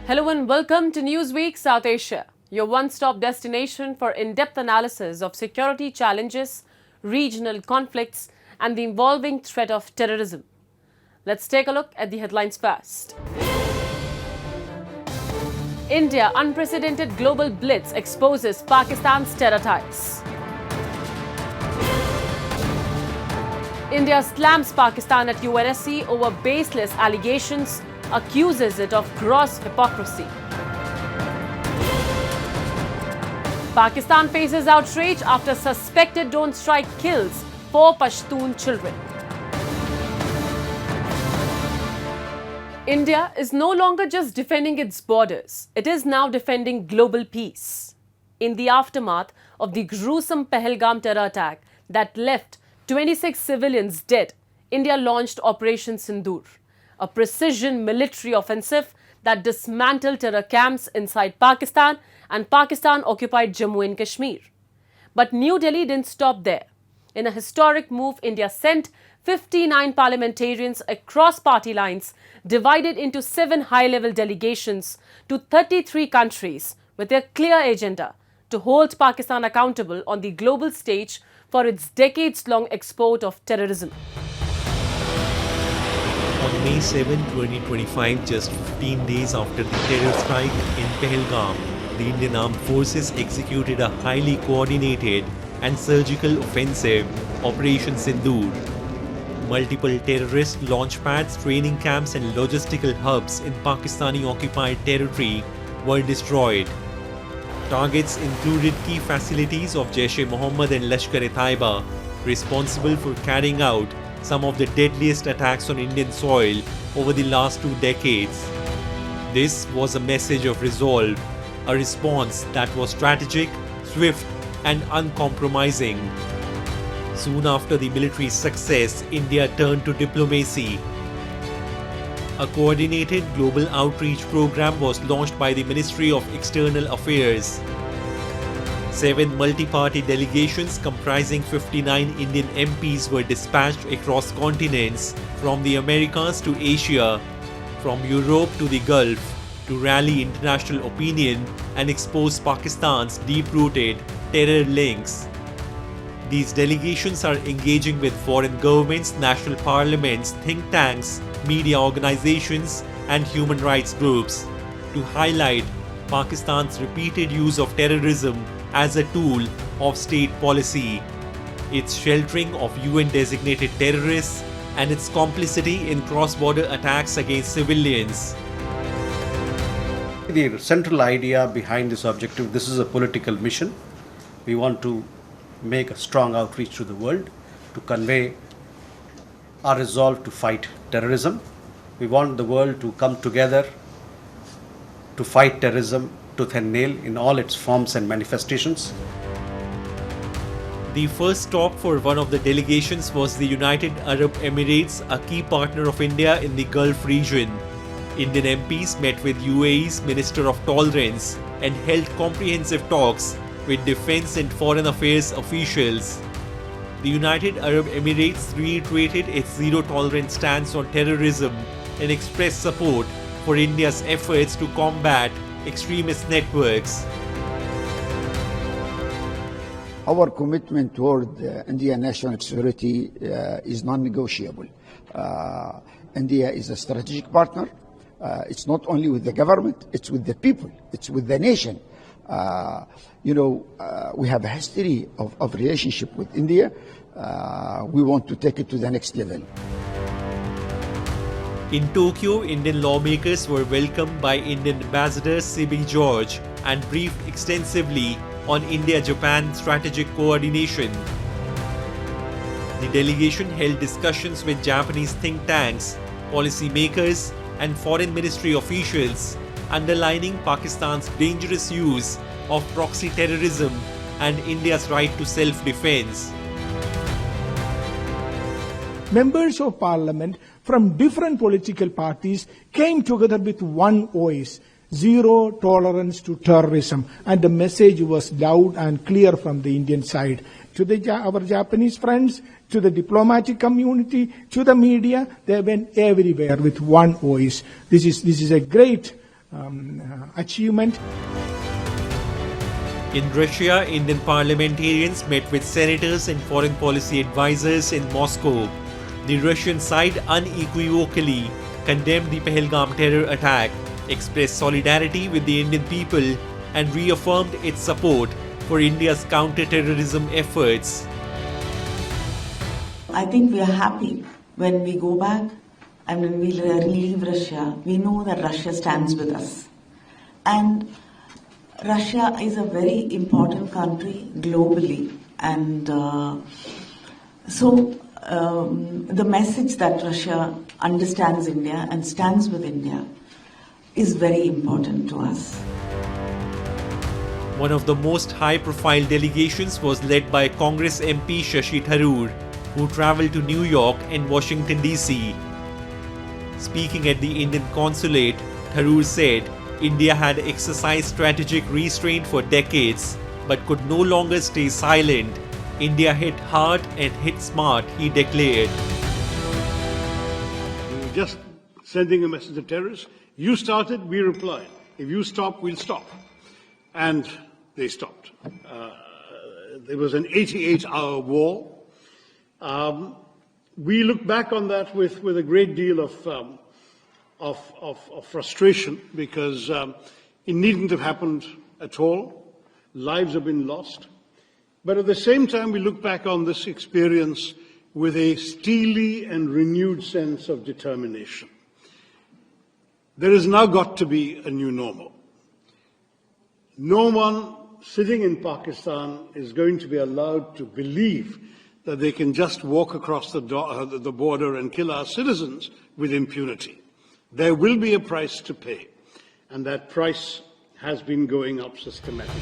Hello and welcome to Newsweek South Asia, your one-stop destination for in-depth analysis of security challenges, regional conflicts and the evolving threat of terrorism. Let's take a look at the headlines first. India unprecedented global blitz exposes Pakistan's terror ties. India slams Pakistan at UNSC over baseless allegations, accuses it of gross hypocrisy. Pakistan faces outrage after suspected drone strike kills 4 Pashtun children. India is no longer just defending its borders, it is now defending global peace. In the aftermath of the gruesome Pahalgam terror attack that left 26 civilians dead, India launched Operation Sindoor, a precision military offensive that dismantled terror camps inside Pakistan and Pakistan-occupied Jammu and Kashmir. But New Delhi didn't stop there. In a historic move, India sent 59 parliamentarians across party lines, divided into 7 high-level delegations to 33 countries with a clear agenda to hold Pakistan accountable on the global stage for its decades-long export of terrorism. On May 7, 2025, just 15 days after the terror strike in Pahalgam, the Indian Armed Forces executed a highly coordinated and surgical offensive, Operation Sindoor. Multiple terrorist launchpads, training camps and logistical hubs in Pakistani-occupied territory were destroyed. Targets included key facilities of Jaish-e-Mohammed and Lashkar-e-Taiba, responsible for carrying out some of the deadliest attacks on Indian soil over the last 2 decades. This was a message of resolve, a response that was strategic, swift and uncompromising. Soon after the military success, India turned to diplomacy. A coordinated global outreach program was launched by the Ministry of External Affairs. 7 multi-party delegations comprising 59 Indian MPs were dispatched across continents, from the Americas to Asia, from Europe to the Gulf, to rally international opinion and expose Pakistan's deep-rooted terror links. These delegations are engaging with foreign governments, national parliaments, think tanks, media organizations and human rights groups to highlight Pakistan's repeated use of terrorism as a tool of state policy, its sheltering of UN-designated terrorists and its complicity in cross-border attacks against civilians. The central idea behind this objective, this is a political mission. We want to make a strong outreach to the world to convey our resolve to fight terrorism. We want the world to come together to fight terrorism tooth and nail in all its forms and manifestations. The first stop for one of the delegations was the United Arab Emirates, a key partner of India in the Gulf region. Indian MPs met with UAE's Minister of Tolerance and held comprehensive talks with defense and foreign affairs officials. The United Arab Emirates reiterated its zero-tolerance stance on terrorism and expressed support for India's efforts to combat extremist networks. Our commitment toward India's national security is non-negotiable. India is a strategic partner. It's not only with the government, it's with the people, it's with the nation. We have a history of relationship with India. We want to take it to the next level. In Tokyo, Indian lawmakers were welcomed by Indian Ambassador C.B. George and briefed extensively on India-Japan strategic coordination. The delegation held discussions with Japanese think tanks, policymakers and foreign ministry officials, underlining Pakistan's dangerous use of proxy terrorism and India's right to self-defense. Members of parliament from different political parties came together with one voice: zero tolerance to terrorism. And the message was loud and clear from the Indian side. To our Japanese friends, to the diplomatic community, to the media, they went everywhere with one voice. This is a great achievement. In Russia, Indian parliamentarians met with senators and foreign policy advisors in Moscow. The Russian side unequivocally condemned the Pahalgam terror attack, expressed solidarity with the Indian people, and reaffirmed its support for India's counter-terrorism efforts. I think we are happy when we go back and when we leave Russia. We know that Russia stands with us. And Russia is a very important country globally. And the message that Russia understands India and stands with India is very important to us. One of the most high-profile delegations was led by Congress MP Shashi Tharoor, who travelled to New York and Washington DC. Speaking at the Indian consulate, Tharoor said India had exercised strategic restraint for decades but could no longer stay silent. India hit hard and hit smart, he declared. Just sending a message to terrorists. You started, we replied. If you stop, we'll stop. And they stopped. There was an 88-hour war. We look back on that with a great deal of frustration because it needn't have happened at all. Lives have been lost. But at the same time, we look back on this experience with a steely and renewed sense of determination. There has now got to be a new normal. No one sitting in Pakistan is going to be allowed to believe that they can just walk across the border and kill our citizens with impunity. There will be a price to pay, and that price has been going up systematically.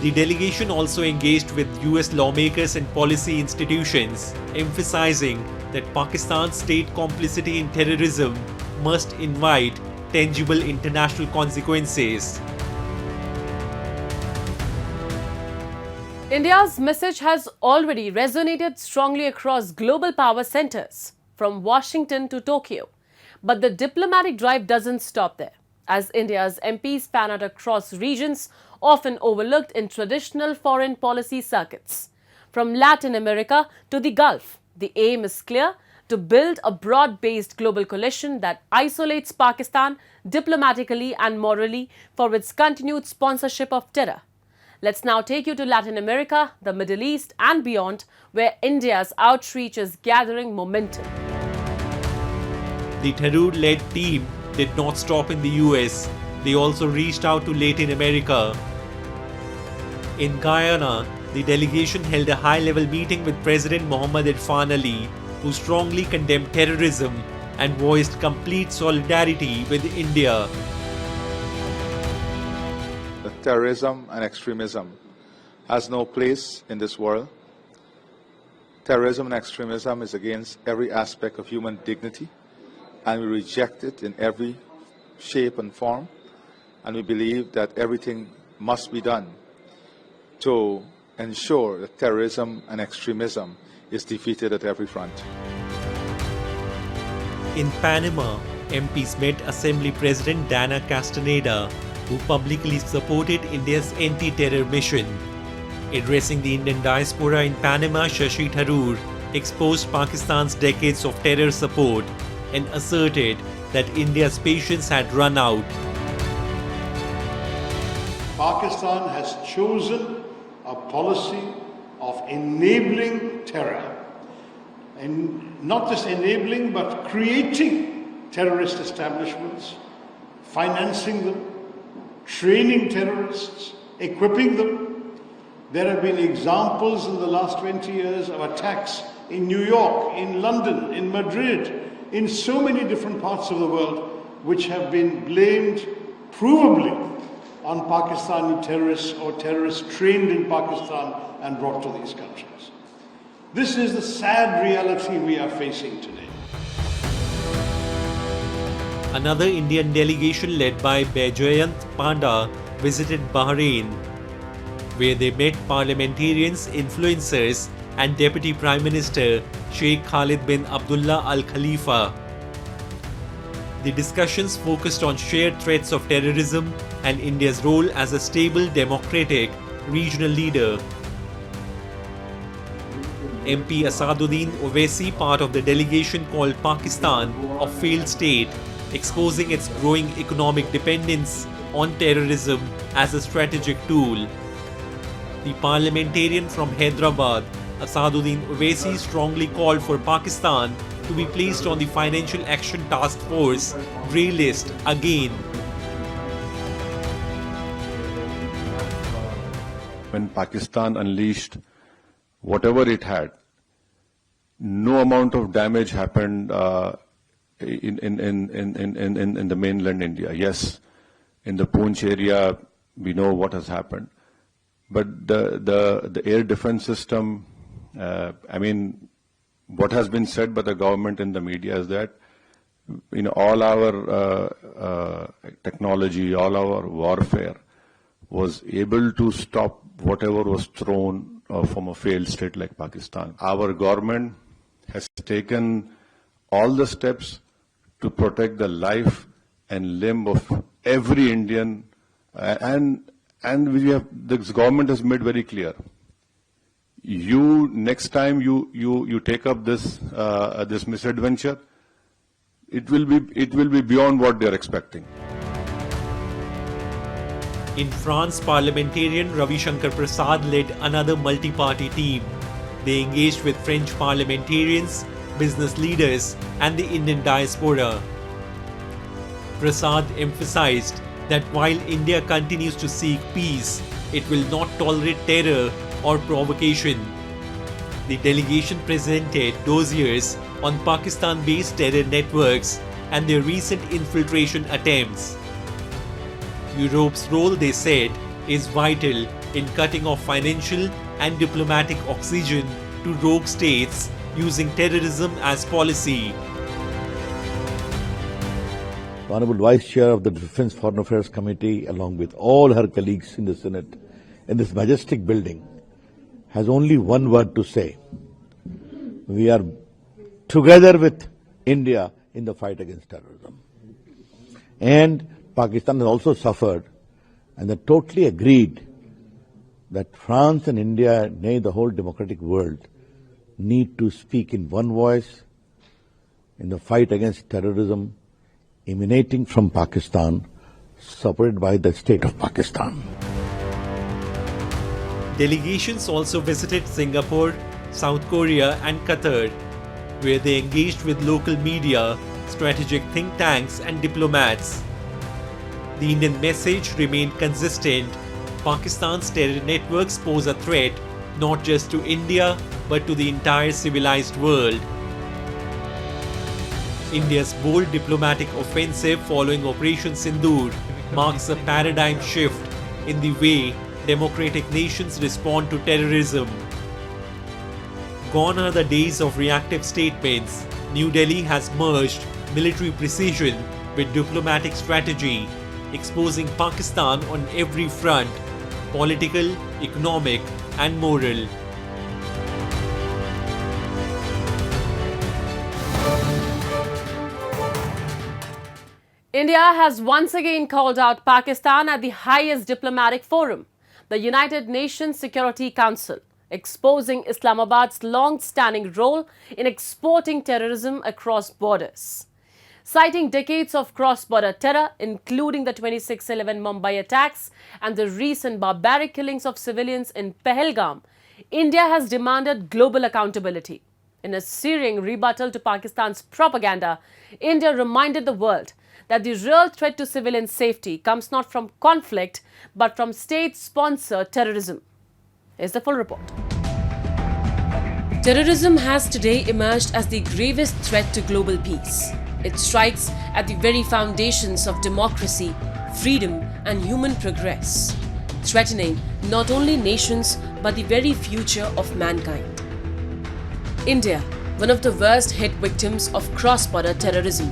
The delegation also engaged with US lawmakers and policy institutions, emphasizing that Pakistan's state complicity in terrorism must invite tangible international consequences. India's message has already resonated strongly across global power centers, from Washington to Tokyo. But the diplomatic drive doesn't stop there, as India's MPs span out across regions often overlooked in traditional foreign policy circuits. From Latin America to the Gulf, the aim is clear: to build a broad-based global coalition that isolates Pakistan diplomatically and morally for its continued sponsorship of terror. Let's now take you to Latin America, the Middle East and beyond, where India's outreach is gathering momentum. The Tharoor-led team did not stop in the US. They also reached out to Latin America. In Guyana, the delegation held a high-level meeting with President Mohamed Irfan Ali, who strongly condemned terrorism and voiced complete solidarity with India. Terrorism and extremism has no place in this world. Terrorism and extremism is against every aspect of human dignity, and we reject it in every shape and form, and we believe that everything must be done to ensure that terrorism and extremism is defeated at every front. In Panama, MPs met Assembly President Dana Castaneda, who publicly supported India's anti-terror mission. Addressing the Indian diaspora in Panama, Shashi Tharoor exposed Pakistan's decades of terror support and asserted that India's patience had run out. Pakistan has chosen a policy of enabling terror. And not just enabling, but creating terrorist establishments, financing them, training terrorists, equipping them. There have been examples in the last 20 years of attacks in New York, in London, in Madrid, in so many different parts of the world, which have been blamed provably on Pakistani terrorists or terrorists trained in Pakistan and brought to these countries. This is the sad reality we are facing today. Another Indian delegation led by Baijayant Panda visited Bahrain, where they met parliamentarians, influencers, and Deputy Prime Minister Sheikh Khalid bin Abdullah Al Khalifa. The discussions focused on shared threats of terrorism and India's role as a stable, democratic, regional leader. MP Asaduddin Owaisi, part of the delegation called Pakistan a failed state, exposing its growing economic dependence on terrorism as a strategic tool. The parliamentarian from Hyderabad, Asaduddin Owaisi, strongly called for Pakistan to be placed on the Financial Action Task Force grey list again. When Pakistan unleashed whatever it had, no amount of damage happened in the mainland India. Yes, in the Poonch area, we know what has happened. But the air defense system, I mean, what has been said by the government in the media is that, you know, all our technology, all our warfare was able to stop whatever was thrown from a failed state like Pakistan. Our government has taken all the steps to protect the life and limb of every Indian, and this government has made very clear. Next time you take up this misadventure, it will be beyond what they are expecting. In France, parliamentarian Ravi Shankar Prasad led another multi-party team. They engaged with French parliamentarians, business leaders, and the Indian diaspora. Prasad emphasized that while India continues to seek peace, it will not tolerate terror or provocation. The delegation presented dossiers on Pakistan-based terror networks and their recent infiltration attempts. Europe's role, they said, is vital in cutting off financial and diplomatic oxygen to rogue states using terrorism as policy. The Honorable Vice Chair of the Defense Foreign Affairs Committee, along with all her colleagues in the Senate, in this majestic building, has only one word to say. We are together with India in the fight against terrorism. And Pakistan has also suffered, and they totally agreed that France and India, nay, the whole democratic world, need to speak in one voice in the fight against terrorism emanating from Pakistan, supported by the state of Pakistan. Delegations also visited Singapore, South Korea, and Qatar, where they engaged with local media, strategic think tanks, and diplomats. The Indian message remained consistent. Pakistan's terror networks pose a threat not just to India but to the entire civilized world. India's bold diplomatic offensive following Operation Sindoor marks a paradigm shift in the way democratic nations respond to terrorism. Gone are the days of reactive statements. New Delhi has merged military precision with diplomatic strategy, exposing Pakistan on every front: political, economic, and moral. India has once again called out Pakistan at the highest diplomatic forum, the United Nations Security Council, exposing Islamabad's long-standing role in exporting terrorism across borders. Citing decades of cross-border terror, including the 26/11 Mumbai attacks and the recent barbaric killings of civilians in Pahalgam, India has demanded global accountability. In a searing rebuttal to Pakistan's propaganda, India reminded the world that the real threat to civilian safety comes not from conflict but from state-sponsored terrorism. Here's the full report. Terrorism has today emerged as the gravest threat to global peace. It strikes at the very foundations of democracy, freedom, and human progress, threatening not only nations but the very future of mankind. India, one of the worst hit victims of cross-border terrorism,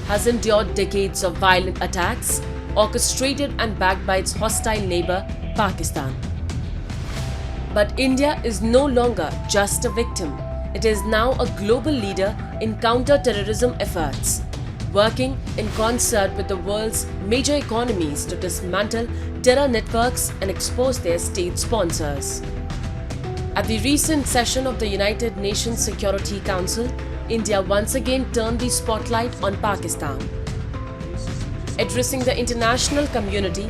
has endured decades of violent attacks orchestrated and backed by its hostile neighbor, Pakistan. But India is no longer just a victim. It is now a global leader in counter-terrorism efforts. working in concert with the world's major economies to dismantle terror networks and expose their state sponsors. At the recent session of the United Nations Security Council, India once again turned the spotlight on Pakistan. Addressing the international community,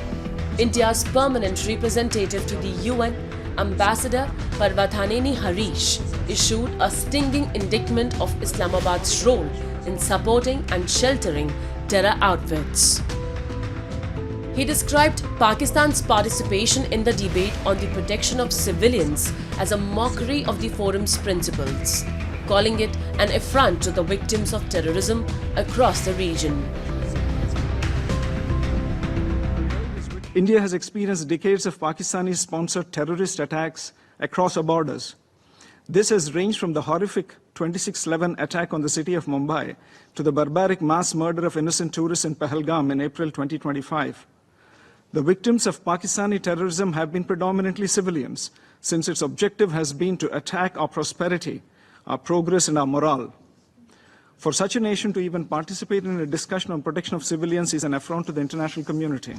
India's permanent representative to the UN, Ambassador Parvathaneni Harish, issued a stinging indictment of Islamabad's role in supporting and sheltering terror outfits. He described Pakistan's participation in the debate on the protection of civilians as a mockery of the forum's principles, calling it an affront to the victims of terrorism across the region. India has experienced decades of Pakistani-sponsored terrorist attacks across our borders. This has ranged from the horrific 26/11 attack on the city of Mumbai to the barbaric mass murder of innocent tourists in Pahalgam in April 2025. The victims of Pakistani terrorism have been predominantly civilians, since its objective has been to attack our prosperity, our progress, and our morale. For such a nation to even participate in a discussion on protection of civilians is an affront to the international community.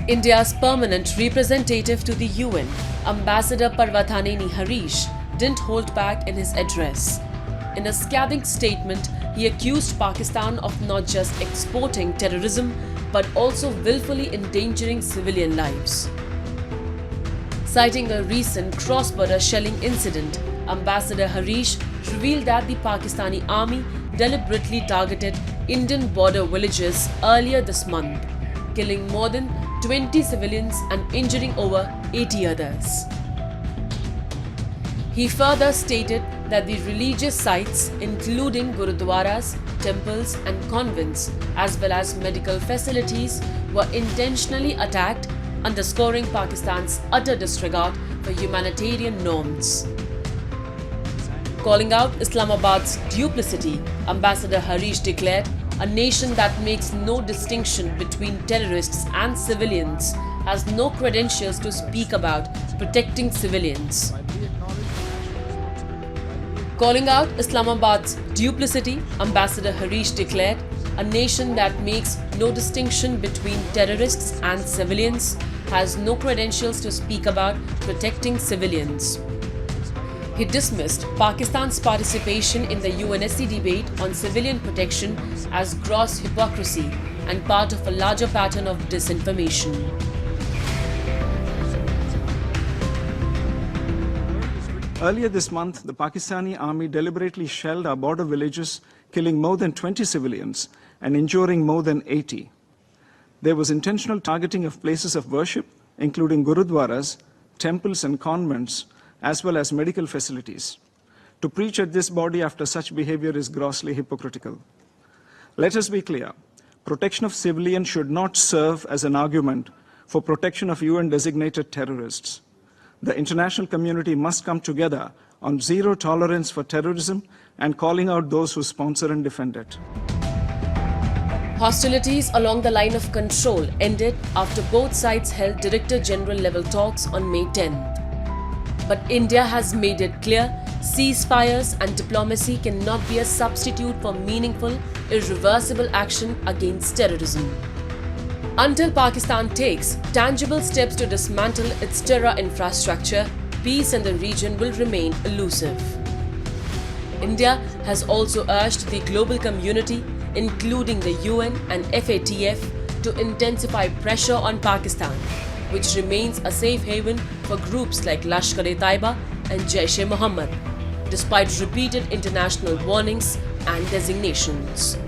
India's permanent representative to the UN, Ambassador Parvathaneni Harish, didn't hold back in his address. In a scathing statement, he accused Pakistan of not just exporting terrorism, but also willfully endangering civilian lives. Citing a recent cross-border shelling incident, Ambassador Harish revealed that the Pakistani army deliberately targeted Indian border villages earlier this month, killing more than 20 civilians and injuring over 80 others. He further stated that the religious sites, including gurudwaras, temples and convents, as well as medical facilities, were intentionally attacked, underscoring Pakistan's utter disregard for humanitarian norms. Calling out Islamabad's duplicity, Ambassador Harish declared, "A nation that makes no distinction between terrorists and civilians has no credentials to speak about protecting civilians." Calling out Islamabad's duplicity, Ambassador Harish declared, "A nation that makes no distinction between terrorists and civilians has no credentials to speak about protecting civilians." He dismissed Pakistan's participation in the UNSC debate on civilian protection as gross hypocrisy and part of a larger pattern of disinformation. Earlier this month, the Pakistani army deliberately shelled our border villages, killing more than 20 civilians and injuring more than 80. There was intentional targeting of places of worship, including gurudwaras, temples and convents, as well as medical facilities. To preach at this body after such behavior is grossly hypocritical. Let us be clear. Protection of civilians should not serve as an argument for protection of UN-designated terrorists. The international community must come together on zero tolerance for terrorism and calling out those who sponsor and defend it. Hostilities along the line of control ended after both sides held Director General level talks on May 10th. But India has made it clear ceasefires and diplomacy cannot be a substitute for meaningful, irreversible action against terrorism. Until Pakistan takes tangible steps to dismantle its terror infrastructure, peace in the region will remain elusive. India has also urged the global community, including the UN and FATF, to intensify pressure on Pakistan, which remains a safe haven for groups like Lashkar-e-Taiba and Jaish-e-Mohammed, despite repeated international warnings and designations.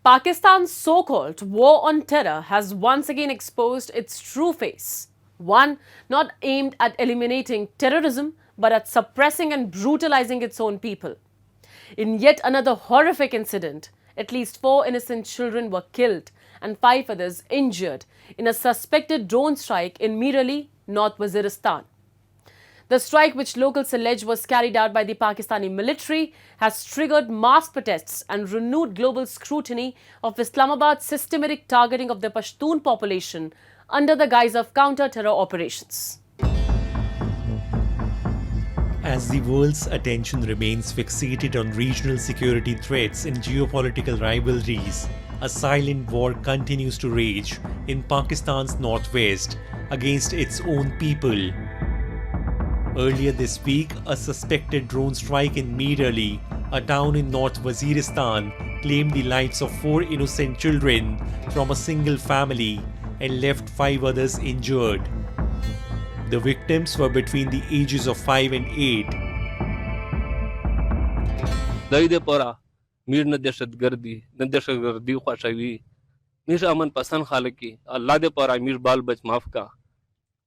Pakistan's so-called war on terror has once again exposed its true face. One not aimed at eliminating terrorism, but at suppressing and brutalizing its own people. In yet another horrific incident, at least 4 innocent children were killed and 5 others injured in a suspected drone strike in Mirali, North Waziristan. The strike, which locals allege was carried out by the Pakistani military, has triggered mass protests and renewed global scrutiny of Islamabad's systematic targeting of the Pashtun population under the guise of counter-terror operations. As the world's attention remains fixated on regional security threats and geopolitical rivalries, a silent war continues to rage in Pakistan's northwest against its own people. Earlier this week, a suspected drone strike in Mir Ali, a town in North Waziristan, claimed the lives of 4 innocent children from a single family and left 5 others injured. The victims were between the ages of 5 and 8. Daide pora mir na dehshatgardi khwashawi mir aman pasand khalaki Allah de pora mir bal bach maaf ka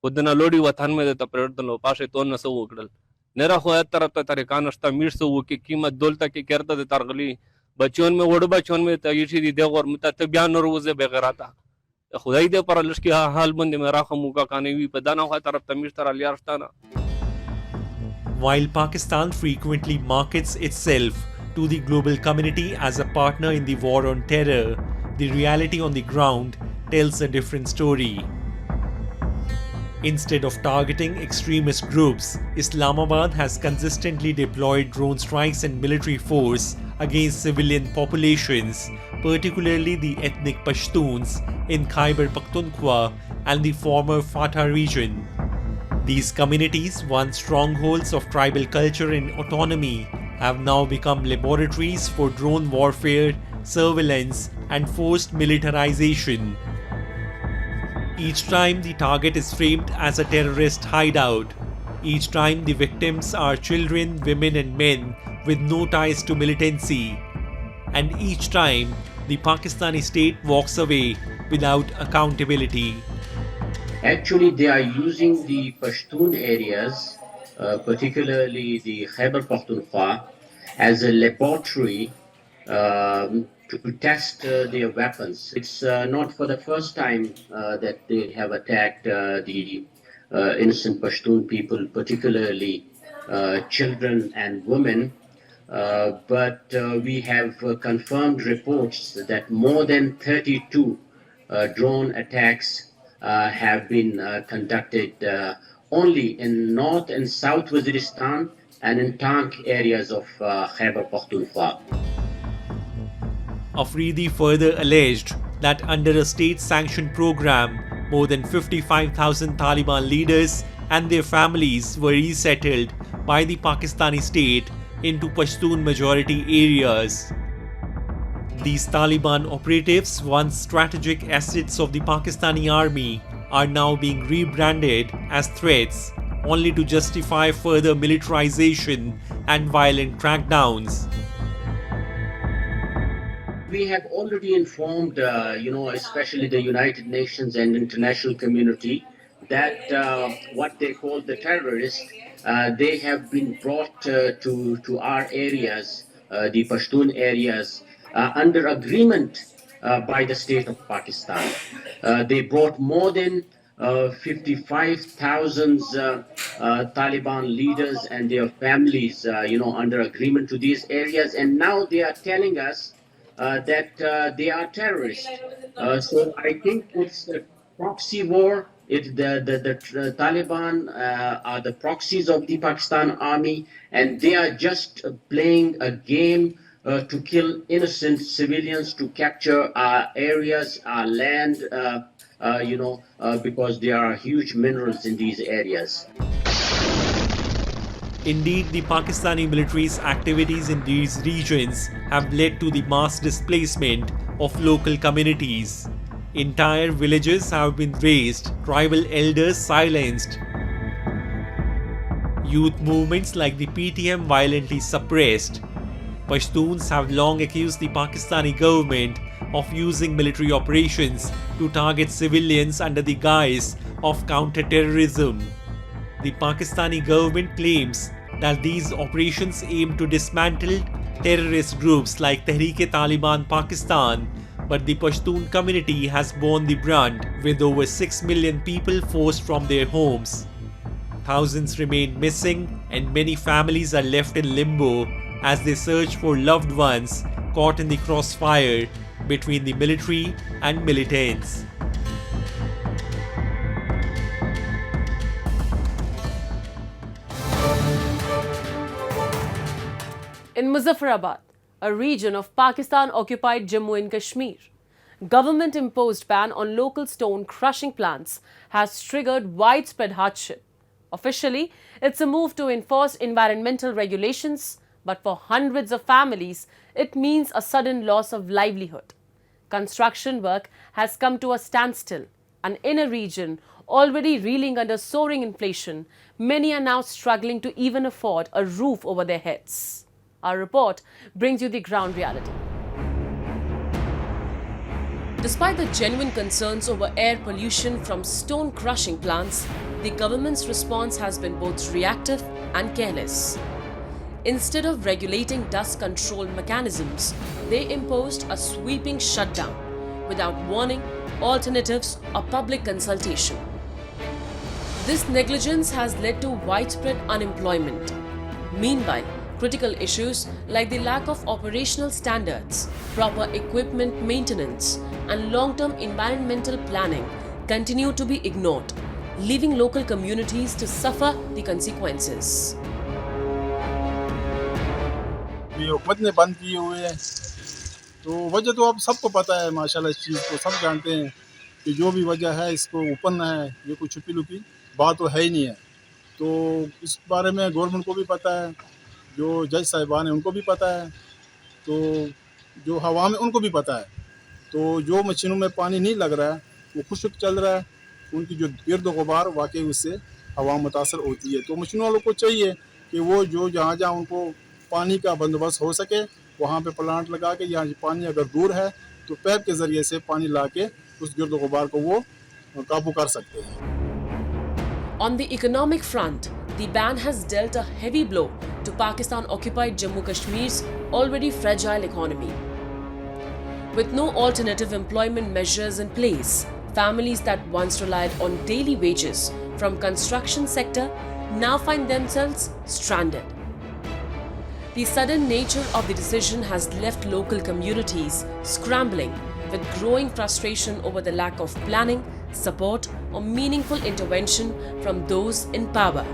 udna lodi watan mein ta prawartan lo pashe ton na so ukdal nera khoya taraf ta tarikan asta mir so ki कीमत दौलता की करता de targli बच्चों में वड़ बच्चों में तयशी दी देवर मत तबियान रोजे बेगराता खुदाई दे पर लश्की हाल बंद में राख मुका काने भी पदाना हुआ तरफ तमीर तरा लियारस्ताना. While Pakistan frequently markets itself to the global community as a partner in the war on terror, the reality on the ground tells a different story. Instead of targeting extremist groups, Islamabad has consistently deployed drone strikes and military force against civilian populations, particularly the ethnic Pashtuns in Khyber Pakhtunkhwa and the former Fatah region. These communities, once strongholds of tribal culture and autonomy, have now become laboratories for drone warfare, surveillance, and forced militarization. Each time the target is framed as a terrorist hideout. Each time the victims are children, women, and men with no ties to militancy. And each time the Pakistani state walks away without accountability. Actually, they are using the Pashtun areas, particularly the Khyber Pakhtunkhwa, as a laboratory to test their weapons. It's not for the first time that they have attacked the innocent Pashtun people, particularly children and women. But we have confirmed reports that more than 32 drone attacks have been conducted only in North and South Waziristan and in Tank areas of Khyber Pakhtunkhwa. Afridi further alleged that under a state-sanctioned program, more than 55,000 Taliban leaders and their families were resettled by the Pakistani state into Pashtun majority areas. These Taliban operatives, once strategic assets of the Pakistani army, are now being rebranded as threats, only to justify further militarization and violent crackdowns. We have already informed, especially the United Nations and international community, that what they call the terrorists, they have been brought to our areas, the Pashtun areas, under agreement by the state of Pakistan. They brought more than 55,000 Taliban leaders and their families, under agreement to these areas, and now they are telling us that they are terrorists. So I think it's a proxy war. The Taliban are the proxies of the Pakistan army, and they are just playing a game to kill innocent civilians, to capture our areas, our land, because there are huge minerals in these areas. Indeed, the Pakistani military's activities in these regions have led to the mass displacement of local communities. Entire villages have been razed, tribal elders silenced. Youth movements like the PTM violently suppressed. Pashtuns have long accused the Pakistani government of using military operations to target civilians under the guise of counter-terrorism. The Pakistani government claims that these operations aim to dismantle terrorist groups like Tehreek-e-Taliban Pakistan, but the Pashtun community has borne the brunt, with over 6 million people forced from their homes. Thousands remain missing, and many families are left in limbo as they search for loved ones caught in the crossfire between the military and militants. In Muzaffarabad, a region of Pakistan-occupied Jammu and Kashmir, government-imposed ban on local stone crushing plants has triggered widespread hardship. Officially, it's a move to enforce environmental regulations, but for hundreds of families, it means a sudden loss of livelihood. Construction work has come to a standstill, and in a region already reeling under soaring inflation, many are now struggling to even afford a roof over their heads. Our report brings you the ground reality. Despite the genuine concerns over air pollution from stone crushing plants, the government's response has been both reactive and careless. Instead of regulating dust control mechanisms, they imposed a sweeping shutdown without warning, alternatives, or public consultation. This negligence has led to widespread unemployment. Meanwhile, critical issues like the lack of operational standards, proper equipment maintenance, and long-term environmental planning continue to be ignored, leaving local communities to suffer the consequences. हुकूमत ने बंद किए हुए हैं तो वजह तो अब सबको पता है माशाल्लाह इस चीज़ को सब जानते हैं कि जो भी वजह है इसको ओपन है ये कोई छुपी लुकी बात तो है ही नहीं है तो इस बारे में गवर्नमेंट को भी पता है जो जज साहिबान हैं उनको भी पता है तो जो हवा में उनको भी पता है तो जो मशीनों में पानी नहीं लग रहा है वो खुश्क चल रहा है उनकी जो गिरद गुबार वाकई उससे हवा मुतासर होती है तो मशीनों वालों को चाहिए कि वो जो जहाँ जहाँ उनको पानी का बंदोबस्त हो सके वहाँ पे प्लांट लगा के यहाँ पानी अगर दूर है तो पैप के ज़रिए से पानी ला के उस गिरद गुबार को वो काबू कर सकते हैं. On the economic front, the ban has dealt a heavy blow to Pakistan-occupied Jammu Kashmir's already fragile economy. With no alternative employment measures in place, families that once relied on daily wages from construction sector now find themselves stranded. The sudden nature of the decision has left local communities scrambling with growing frustration over the lack of planning, support, or meaningful intervention from those in power.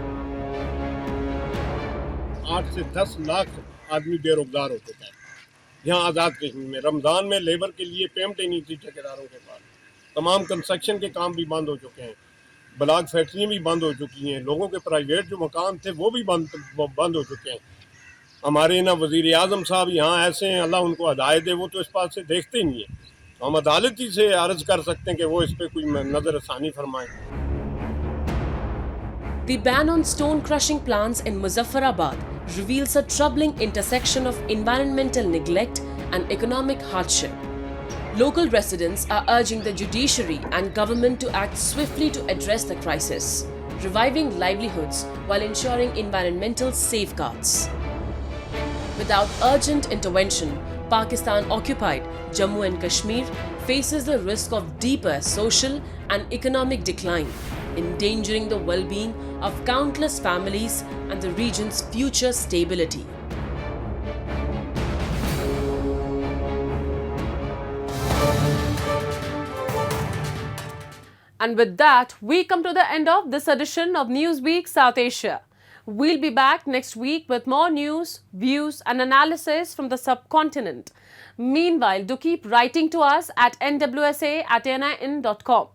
8 से 10 लाख आदमी बेरोजगार हो चुका है यहाँ आज़ाद कश्मीर में. रमज़ान में labour के लिए पेमेंट ही नहीं थी ठेकेदारों के पास. तमाम कंस्ट्रक्शन के काम भी बंद हो चुके हैं. ब्लॉक फैक्ट्रियाँ भी बंद हो चुकी हैं. लोगों के प्राइवेट जो मकान थे वो भी बंद हो चुके हैं. हमारे ना वज़ीर आज़म साहब यहाँ ऐसे हैं, अल्लाह उनको हदायत दे, वो तो इस बात से देखते ही नहीं है. तो हम अदालत ही से अर्ज कर सकते हैं कि वो इस पर कोई नज़रसानी फरमाएं. The ban on stone crushing plants in Muzaffarabad reveals a troubling intersection of environmental neglect and economic hardship. Local residents are urging the judiciary and government to act swiftly to address the crisis, reviving livelihoods while ensuring environmental safeguards. Without urgent intervention, Pakistan-occupied Jammu and Kashmir faces the risk of deeper social and economic decline, endangering the well-being of countless families and the region's future stability. And with that, we come to the end of this edition of Newsweek South Asia. We'll be back next week with more news, views and analysis from the subcontinent. Meanwhile, do keep writing to us at nwsa@nin.com.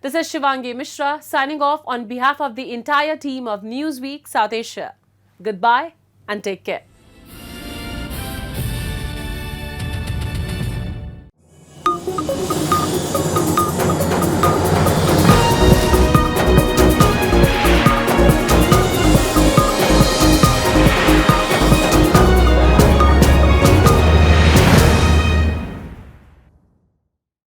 This is Shivangi Mishra signing off on behalf of the entire team of Newsweek South Asia. Goodbye and take care.